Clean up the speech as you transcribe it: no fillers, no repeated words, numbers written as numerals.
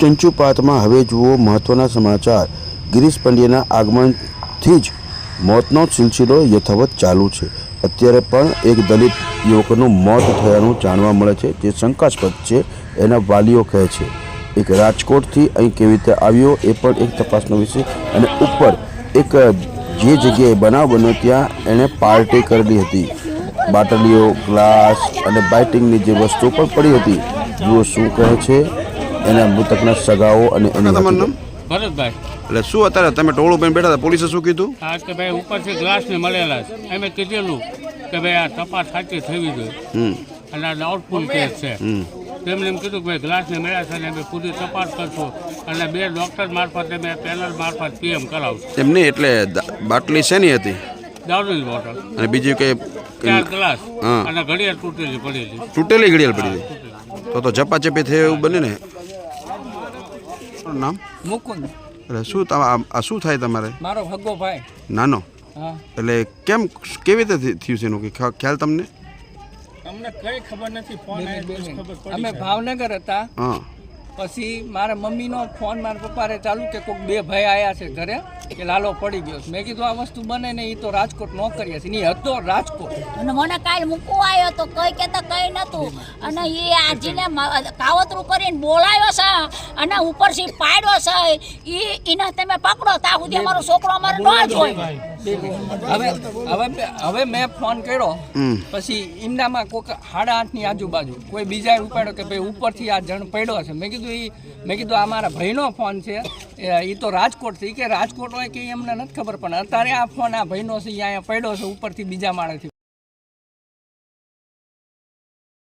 ચંચુપાતમાં હવે જુઓ મહત્વના સમાચાર। ગિરીશ પંડ્યાના આગમનથી જ મોતનો સિલસિલો યથાવત ચાલુ છે। અત્યારે પણ એક દલિત યુવકનું મોત થયાનું જાણવા મળે છે, જે શંકાસ્પદ છે, એના વાલીઓ કહે છે। એક રાજકોટથી અહીં કેવી રીતે આવ્યો એ પણ એક તપાસનો વિષય। અને ઉપર એક જે જગ્યાએ બનાવ બન્યો ત્યાં એણે પાર્ટી કરેલી હતી, બાટલીઓ, ગ્લાસ અને બાઇટિંગની જે વસ્તુઓ પણ પડી હતી। જુઓ શું કહે છે એના મૃતકના સગાઓ અને એની હકીકત। ભરતભાઈ, એટલે શું અત્યારે તમે ટોળું બની બેઠા હતા, પોલીસે શું કીધું? હા કે ભાઈ ઉપરથી ગ્લાસ ને મળેલા છે, અમે કીધેલું કે ભાઈ આ તપાસ સાચી થવી જોઈએ અને આ ડાઉટફુલ કેસ છે। તેમને એમ કીધું કે ભાઈ ગ્લાસ ને મળ્યા છે અને અમે પૂરી તપાસ કરશું અને 2 ડૉક્ટર મારફતે અમે પેનલ મારફત પીએમ કરાવશું। એમ નહીં, એટલે બાટલી શેની હતી દારૂની બોટલ અને બીજું કે 4 ગ્લાસ હા અને ઘડિયાળ તૂટેલી પડેલી। તૂટેલી ઘડિયાળ પડી હતી, તો ઝપાઝપી થઈ એવું બને ને। નામ મુકુંદ, એટલે શું આ શું થાય તમારે? મારો હગ્ગો ભાઈ। નાનો? હા, એટલે કેમ કેવી રીતે થયું છે એનું કે ખ્યાલ તમને? અમને કઈ ખબર નથી, ફોન ખબર અમે ભાવનગર હતા। હા, પછી મારા મમ્મીનો ફોન મારા પપ્પાએ ચાલુ કે કોઈક 2 ભાઈ આવ્યા છે ઘરે કે લાલો પડી ગયો છે। મેં કીધું આ વસ્તુ બને ને એ તો રાજકોટ નોકરીએ છે, એ હતો રાજકોટ। અને મને કાલ મૂકવા આવ્યો તો કઈ કેતા કઈ નતું અને એ આજીને કાવતરું કરીને બોલાવ્યો છે અને ઉપરથી પાડ્યો છે। એને તમે પકડો ત્યાં સુધી અમારો છોકરો અમારે ન જ હોય। હવે મેં ફોન કર્યો પછી ઈમનામાં કોઈક 8:30 ની આજુબાજુ કોઈ બીજાએ ઉપાડ્યો કે ભાઈ ઉપરથી આ જણ પડ્યો છે। મેં કીધું આ મારા ભાઈનો ફોન છે, એ તો રાજકોટથી, કે રાજકોટ હોય કે એમને નથી ખબર, પણ અત્યારે આ ફોન આ ભાઈનો છે, અહીંયા પડ્યો છે ઉપરથી બીજા માળેથી।